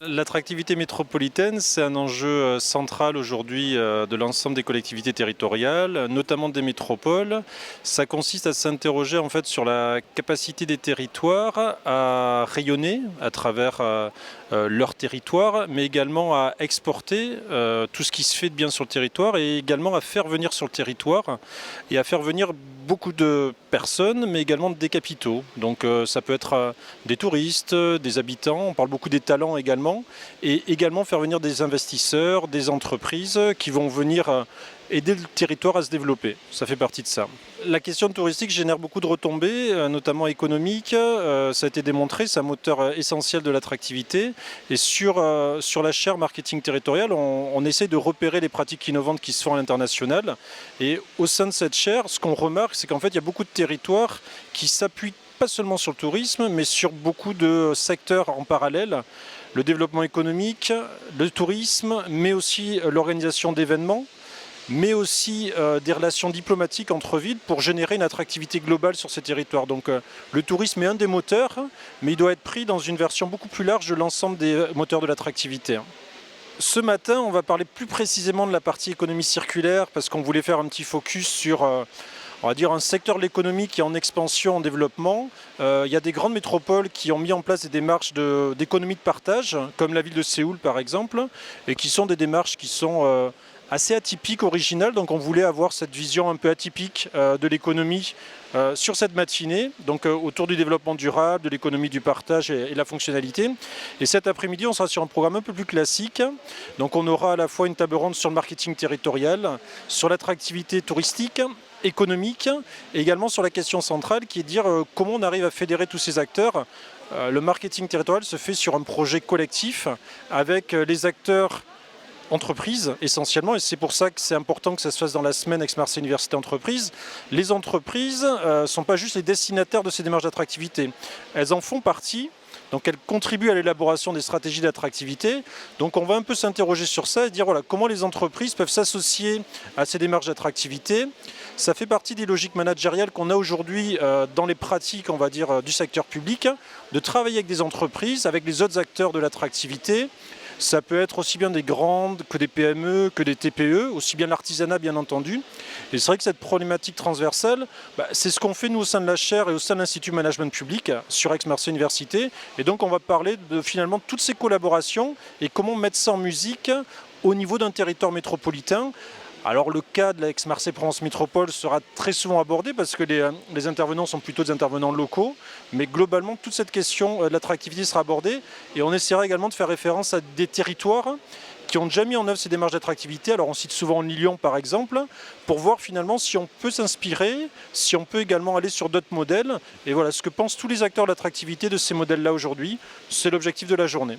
L'attractivité métropolitaine, c'est un enjeu central aujourd'hui de l'ensemble des collectivités territoriales, notamment des métropoles. Ça consiste à s'interroger en fait sur la capacité des territoires à rayonner à travers leur territoire, mais également à exporter tout ce qui se fait de bien sur le territoire et également à faire venir sur le territoire et à faire venir beaucoup de personnes, mais également des capitaux. Donc ça peut être des touristes, des habitants, on parle beaucoup des talents également, et également faire venir des investisseurs, des entreprises qui vont venir aider le territoire à se développer. Ça fait partie de ça. La question touristique génère beaucoup de retombées, notamment économiques. Ça a été démontré, c'est un moteur essentiel de l'attractivité. Et sur la chaire marketing territorial, on essaie de repérer les pratiques innovantes qui se font à l'international. Et au sein de cette chaire, ce qu'on remarque, c'est qu'en fait, il y a beaucoup de territoires qui s'appuient pas seulement sur le tourisme, mais sur beaucoup de secteurs en parallèle. Le développement économique, le tourisme, mais aussi l'organisation d'événements, mais aussi des relations diplomatiques entre villes pour générer une attractivité globale sur ces territoires. Donc le tourisme est un des moteurs, mais il doit être pris dans une version beaucoup plus large de l'ensemble des moteurs de l'attractivité. Ce matin, on va parler plus précisément de la partie économie circulaire parce qu'on voulait faire un petit focus sur on va dire un secteur de l'économie qui est en expansion, en développement. Il y a des grandes métropoles qui ont mis en place des démarches d'économie de partage, comme la ville de Séoul par exemple, et qui sont des démarches qui sont assez atypiques, originales. Donc on voulait avoir cette vision un peu atypique de l'économie sur cette matinée, donc autour du développement durable, de l'économie du partage et la fonctionnalité. Et cet après-midi, on sera sur un programme un peu plus classique. Donc on aura à la fois une table ronde sur le marketing territorial, sur l'attractivité touristique, économique, et également sur la question centrale qui est de dire comment on arrive à fédérer tous ces acteurs. Le marketing territorial se fait sur un projet collectif avec les acteurs entreprises essentiellement, et c'est pour ça que c'est important que ça se fasse dans la semaine Aix-Marseille Université Entreprises. Les entreprises ne sont pas juste les destinataires de ces démarches d'attractivité, elles en font partie. Donc elles contribuent à l'élaboration des stratégies d'attractivité. Donc on va un peu s'interroger sur ça et dire voilà, comment les entreprises peuvent s'associer à ces démarches d'attractivité. Ça fait partie des logiques managériales qu'on a aujourd'hui dans les pratiques, on va dire, du secteur public, de travailler avec des entreprises, avec les autres acteurs de l'attractivité. Ça peut être aussi bien des grandes que des PME, que des TPE, aussi bien l'artisanat bien entendu. Et c'est vrai que cette problématique transversale, c'est ce qu'on fait nous au sein de la chaire et au sein de l'Institut Management Public sur Aix-Marseille Université. Et donc on va parler de finalement toutes ces collaborations et comment mettre ça en musique au niveau d'un territoire métropolitain. Alors le cas de la Aix-Marseille-Provence Métropole sera très souvent abordé parce que les intervenants sont plutôt des intervenants locaux, mais globalement toute cette question de l'attractivité sera abordée et on essaiera également de faire référence à des territoires qui ont déjà mis en œuvre ces démarches d'attractivité. Alors on cite souvent Lyon par exemple, pour voir finalement si on peut s'inspirer, si on peut également aller sur d'autres modèles. Et voilà, ce que pensent tous les acteurs de l'attractivité de ces modèles-là aujourd'hui, c'est l'objectif de la journée.